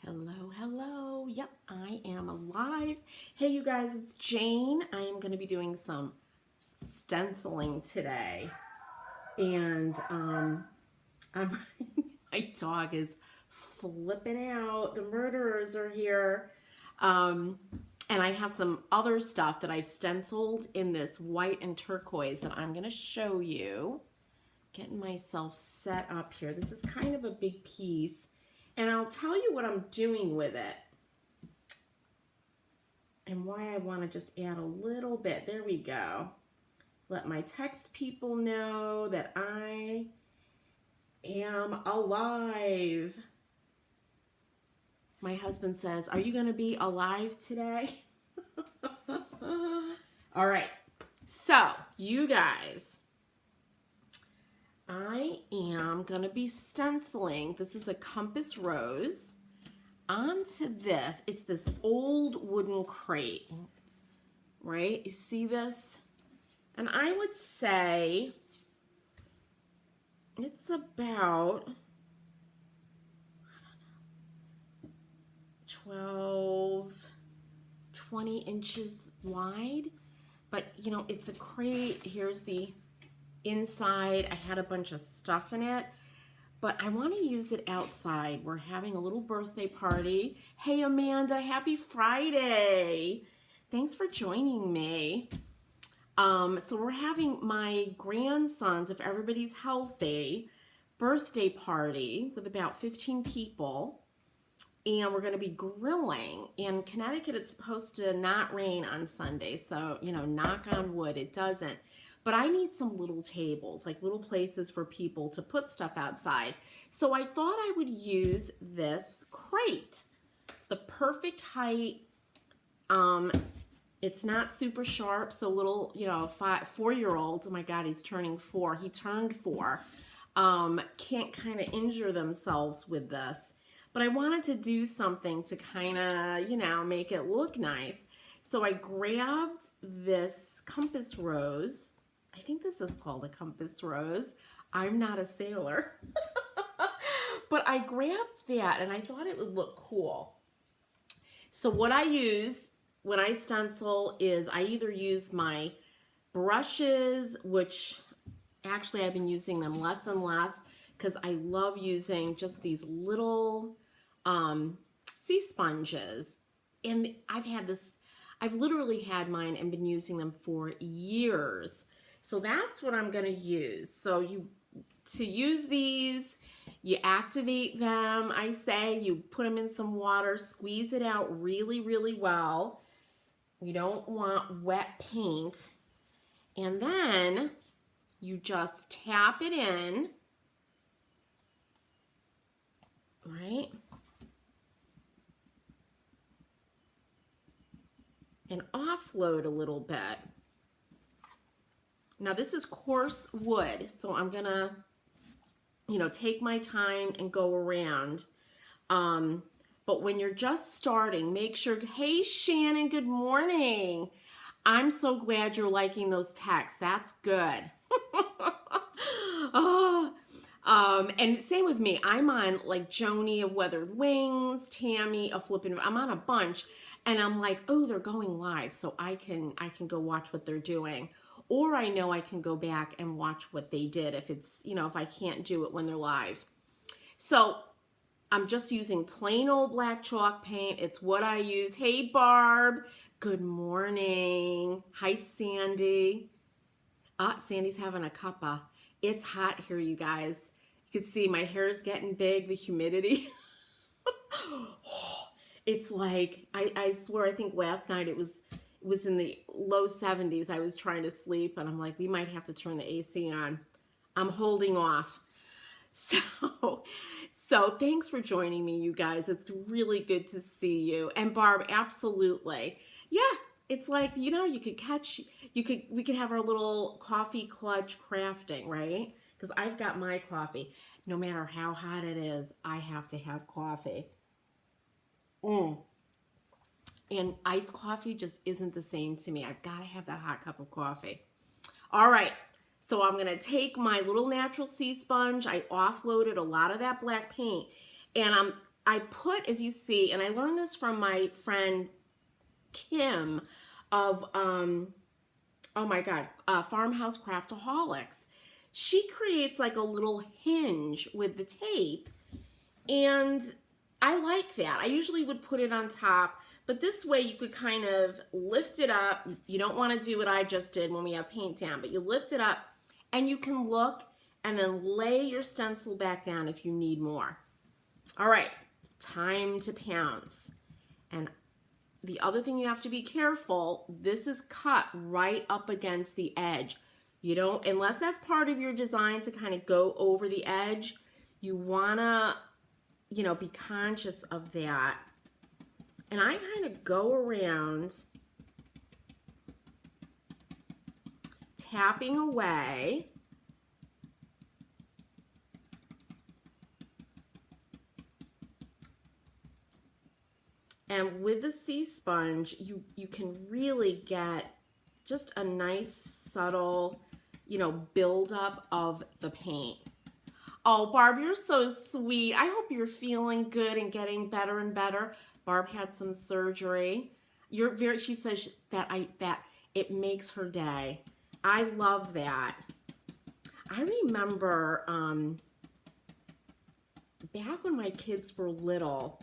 Hello, hello. Yep, I am alive. Hey, you guys, it's Jane. I am going to be doing some stenciling today. And I'm, my dog is flipping out. The murderers are here. And I have some other stuff that I've stenciled in this white and turquoise that I'm going to show you. Getting myself set up here. This is kind of a big piece. And I'll tell you what I'm doing with it and why I want to just add a little bit. There we go. Let my text people know that I am alive. My husband says, "Are you going to be alive today?" All right. So, you guys, I am going to be stenciling. This is a compass rose onto this. It's this old wooden crate, right? You see this? And I would say it's about 12, 20 inches wide. But, you know, it's a crate. Here's the inside. I had a bunch of stuff in it, but I want to use it outside. We're having a little birthday party. Hey, Amanda, happy Friday. Thanks for joining me. So we're having my grandson's, if everybody's healthy, birthday party with about 15 people. And we're going to be grilling. In Connecticut, it's supposed to not rain on Sunday. So, you know, knock on wood, it doesn't. But I need some little tables, like little places for people to put stuff outside. So I thought I would use this crate. It's the perfect height. It's not super sharp, so little, you know, 4-year-old, oh my God, he's turning 4. He turned 4. Can't kind of injure themselves with this. But I wanted to do something to kind of, you know, make it look nice. So I grabbed this compass rose. I think this is called a compass rose. I'm not a sailor. But I grabbed that and I thought it would look cool. So what I use when I stencil is I either use my brushes, which actually I've been using them less and less because I love using just these little sea sponges. And I've literally had mine and been using them for years. So that's what I'm going to use. So to use these, you activate them. I say you put them in some water, squeeze it out really, really well. You don't want wet paint. And then you just tap it in, right? And offload a little bit. Now this is coarse wood, so I'm gonna, you know, take my time and go around. But when you're just starting, make sure, hey Shannon, good morning. I'm so glad you're liking those texts. That's good. Oh, and same with me. I'm on like Joni of Weathered Wings, Tammy of Flippin'. I'm on a bunch, and I'm like, oh, they're going live, so I can go watch what they're doing. Or I know I can go back and watch what they did if it's, you know, if I can't do it when they're live. So I'm just using plain old black chalk paint. It's what I use. Hey, Barb. Good morning. Hi, Sandy. Sandy's having a cuppa. It's hot here, you guys. You can see my hair is getting big, the humidity. It's like, I swear, I think last night it was in the low 70s. I was trying to sleep and I'm like, we might have to turn the AC on. I'm holding off. So thanks for joining me, you guys. It's really good to see you. And Barb, absolutely. Yeah, it's like, you know, we could have our little coffee clutch crafting, right? Because I've got my coffee. No matter how hot it is, I have to have coffee. And iced coffee just isn't the same to me. I've got to have that hot cup of coffee. All right, so I'm going to take my little natural sea sponge. I offloaded a lot of that black paint, and I put, as you see, and I learned this from my friend Kim of, oh my God, Farmhouse Craftaholics. She creates like a little hinge with the tape, and I like that. I usually would put it on top, but this way you could kind of lift it up. You don't want to do what I just did when we have paint down, but you lift it up and you can look and then lay your stencil back down if you need more. All right, time to pounce. And the other thing you have to be careful, this is cut right up against the edge. You don't, unless that's part of your design to kind of go over the edge, you wanna, you know, be conscious of that. And I kind of go around tapping away. And with the sea sponge, you can really get just a nice subtle, you know, buildup of the paint. Oh, Barb, you're so sweet. I hope you're feeling good and getting better and better. Barb had some surgery. She says that it makes her day. I love that. I remember back when my kids were little,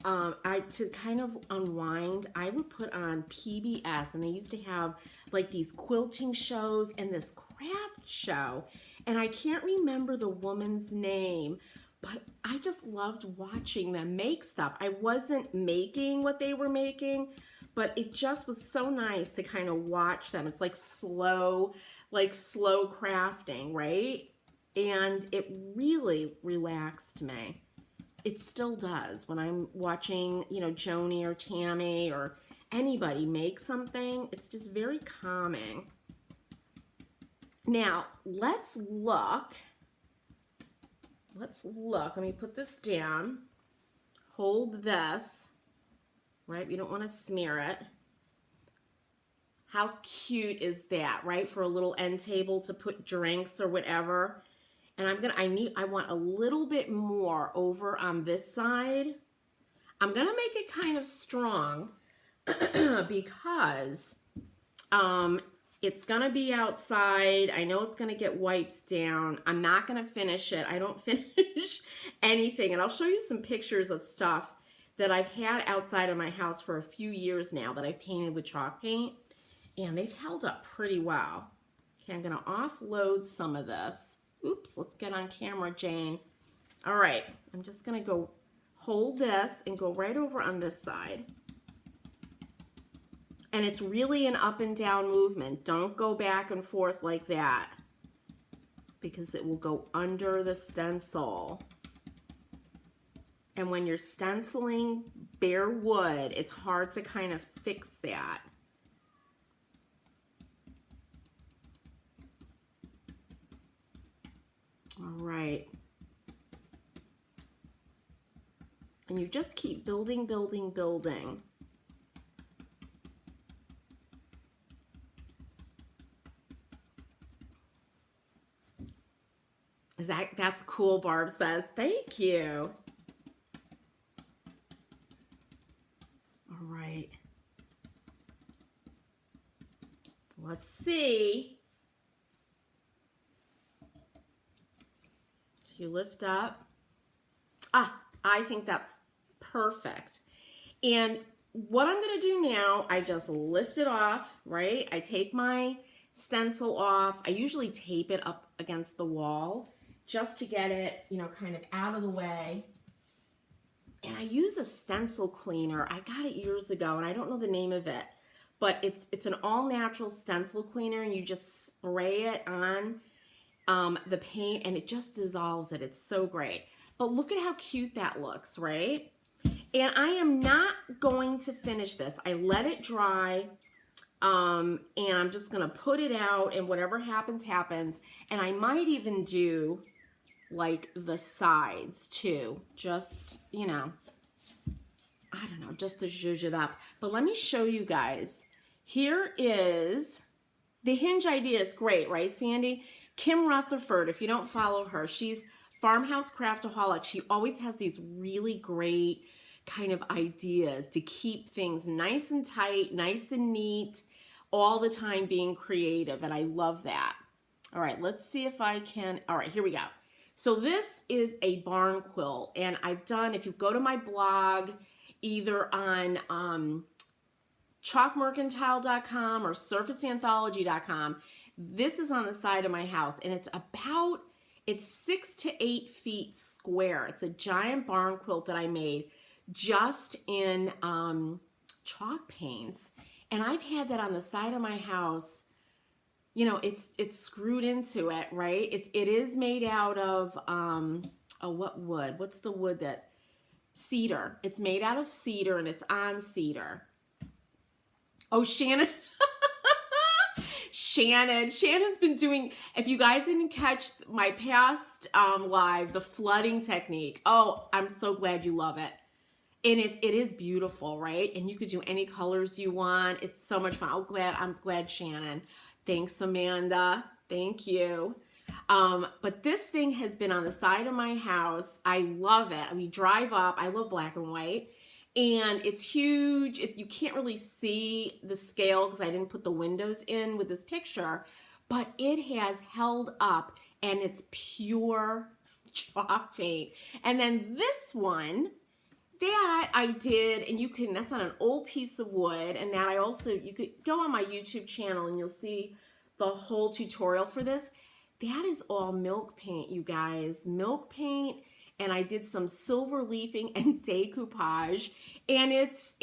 to kind of unwind, I would put on PBS, and they used to have like these quilting shows and this craft show, and I can't remember the woman's name, but I just loved watching them make stuff. I wasn't making what they were making, but it just was so nice to kind of watch them. It's like slow crafting, right? And it really relaxed me. It still does when I'm watching, you know, Joni or Tammy or anybody make something. It's just very calming. Now, let's look. Let me put this down. Hold this, right? We don't want to smear it. How cute is that, right? For a little end table to put drinks or whatever. And I want a little bit more over on this side. I'm gonna make it kind of strong because it's gonna be outside. I know it's gonna get wiped down. I'm not gonna finish it. I don't finish anything. And I'll show you some pictures of stuff that I've had outside of my house for a few years now that I've painted with chalk paint. And they've held up pretty well. Okay, I'm gonna offload some of this. Oops, let's get on camera, Jane. All right, I'm just gonna go hold this and go right over on this side. And it's really an up and down movement. Don't go back and forth like that because it will go under the stencil. And when you're stenciling bare wood, it's hard to kind of fix that. All right. And you just keep building, building, building. That's cool, Barb says. Thank you. All right. Let's see. If you lift up. I think that's perfect. And what I'm going to do now, I just lift it off, right? I take my stencil off. I usually tape it up against the wall just to get it, you know, kind of out of the way. And I use a stencil cleaner. I got it years ago and I don't know the name of it, but it's an all-natural stencil cleaner, and you just spray it on the paint and it just dissolves it. It's so great. But look at how cute that looks, right? And I am not going to finish this. I let it dry, and I'm just gonna put it out, and whatever happens, happens. And I might even do like the sides too, just, you know, I don't know, just to zhuzh it up. But let me show you guys. Here is, the hinge idea is great, right, Sandy? Kim Rutherford, if you don't follow her, she's Farmhouse Craftaholic, she always has these really great kind of ideas to keep things nice and tight, nice and neat, all the time being creative, and I love that. All right, let's see if I can, all right, here we go. So this is a barn quilt, and I've done, if you go to my blog, either on chalkmercantile.com or surfaceanthology.com, this is on the side of my house, and it's 6 to 8 feet square. It's a giant barn quilt that I made just in chalk paints, and I've had that on the side of my house. You know, it's screwed into it, right? It is made out of what wood? What's the wood that? Cedar. It's made out of cedar, and it's on cedar. Oh, Shannon. Shannon's been doing, if you guys didn't catch my past live, the flooding technique. Oh, I'm so glad you love it. And it is beautiful, right? And you could do any colors you want. It's so much fun. I'm glad, Shannon. Thanks, Amanda. Thank you. But this thing has been on the side of my house. I love it. We drive up. I love black and white. And it's huge. You can't really see the scale because I didn't put the windows in with this picture. But it has held up, and it's pure chalk paint. And then this one, that I did, and that's on an old piece of wood, and that you could go on my YouTube channel and you'll see the whole tutorial for this. That is all milk paint, you guys. Milk paint, and I did some silver leafing and decoupage, and it's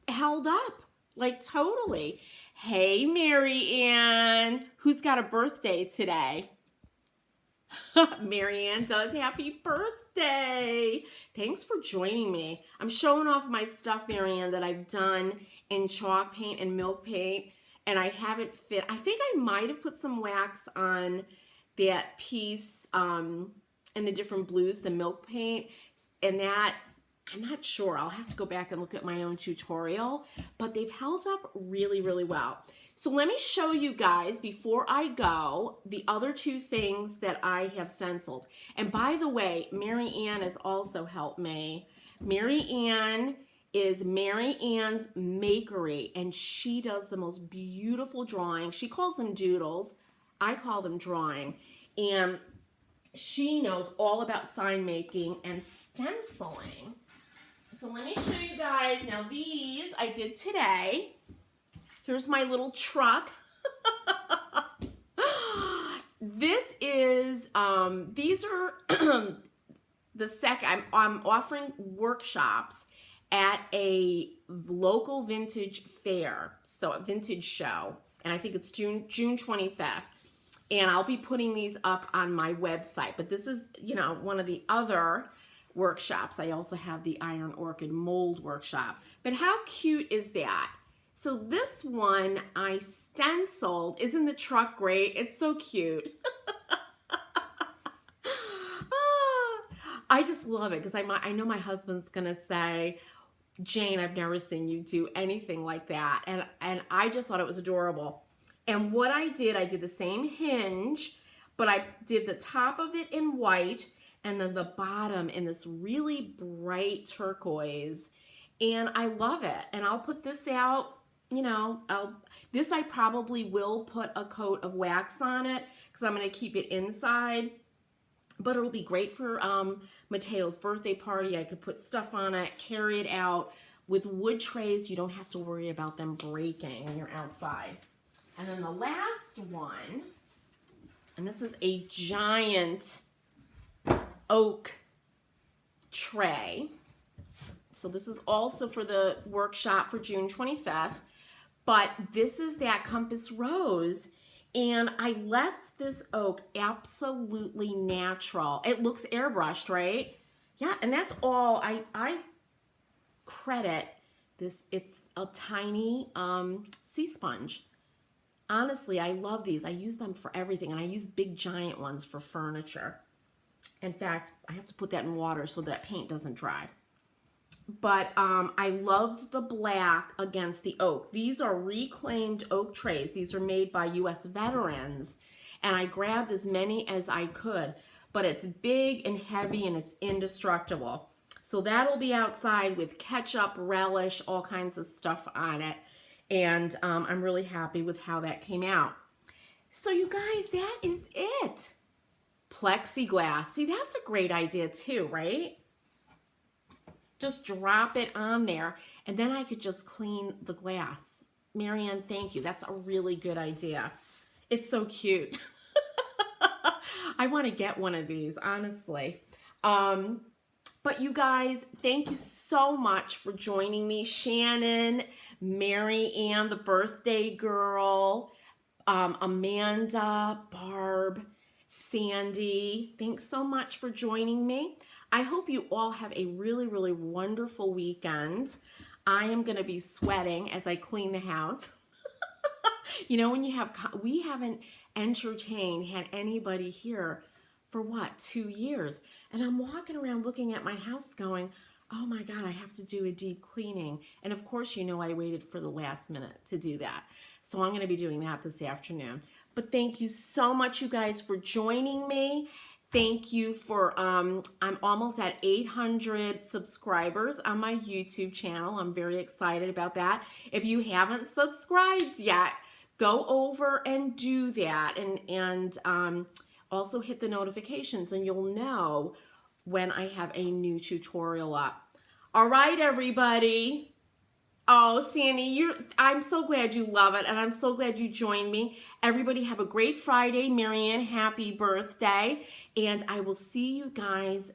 held up, like totally. Hey, Mary Ann, who's got a birthday today? Mary Ann does. Happy birthday. Thanks for joining me. I'm showing off my stuff, Mary Ann, that I've done in chalk paint and milk paint, and I haven't fit. I think I might have put some wax on that piece in the different blues, the milk paint, and that, I'm not sure. I'll have to go back and look at my own tutorial, but they've held up really, really well. So let me show you guys, before I go, the other two things that I have stenciled. And by the way, Mary Ann has also helped me. Mary Ann is Mary Ann's Makery, and she does the most beautiful drawing. She calls them doodles. I call them drawing. And she knows all about sign making and stenciling. So let me show you guys. Now these I did today. Here's my little truck. This is, these are the second, I'm offering workshops at a local vintage fair, so a vintage show, and I think it's June 25th, and I'll be putting these up on my website. But this is, you know, one of the other workshops. I also have the Iron Orchid Mold workshop. But how cute is that? So this one I stenciled. Isn't the truck great? It's so cute. I just love it because I know my husband's gonna say, Jane, I've never seen you do anything like that. And I just thought it was adorable. And what I did the same hinge, but I did the top of it in white and then the bottom in this really bright turquoise. And I love it. And I'll put this out, you know, this I probably will put a coat of wax on it because I'm going to keep it inside. But it'll be great for Mateo's birthday party. I could put stuff on it, carry it out. With wood trays, you don't have to worry about them breaking when you're outside. And then the last one, and this is a giant oak tray. So this is also for the workshop for June 25th. But this is that Compass Rose. And I left this oak absolutely natural. It looks airbrushed, right? Yeah, and that's all. I credit this. It's a tiny sea sponge. Honestly, I love these. I use them for everything, and I use big giant ones for furniture. In fact, I have to put that in water so that paint doesn't dry. But I loved the black against the oak. These are reclaimed oak trays. These are made by U.S. veterans, and I grabbed as many as I could. but it's big and heavy and it's indestructible. So that'll be outside with ketchup, relish, all kinds of stuff on it. And I'm really happy with how that came out. So you guys, that is it. Plexiglass. See, that's a great idea too, right? Just drop it on there and then I could just clean the glass. Marianne, thank you. That's a really good idea. It's so cute. I want to get one of these, honestly. But you guys, thank you so much for joining me. Shannon, Mary Ann, the birthday girl, Amanda, Barb, Sandy, thanks so much for joining me. I hope you all have a really, really wonderful weekend. I am going to be sweating as I clean the house. You know, when you have, we haven't had anybody here for what, 2 years. And I'm walking around looking at my house going, oh my God, I have to do a deep cleaning. And of course, you know, I waited for the last minute to do that. So I'm going to be doing that this afternoon. But thank you so much, you guys, for joining me. Thank you for, I'm almost at 800 subscribers on my YouTube channel. I'm very excited about that. If you haven't subscribed yet, go over and do that. And also hit the notifications and you'll know when I have a new tutorial up. All right, everybody. Oh, Sandy, I'm so glad you love it, and I'm so glad you joined me. Everybody have a great Friday. Marianne, happy birthday, and I will see you guys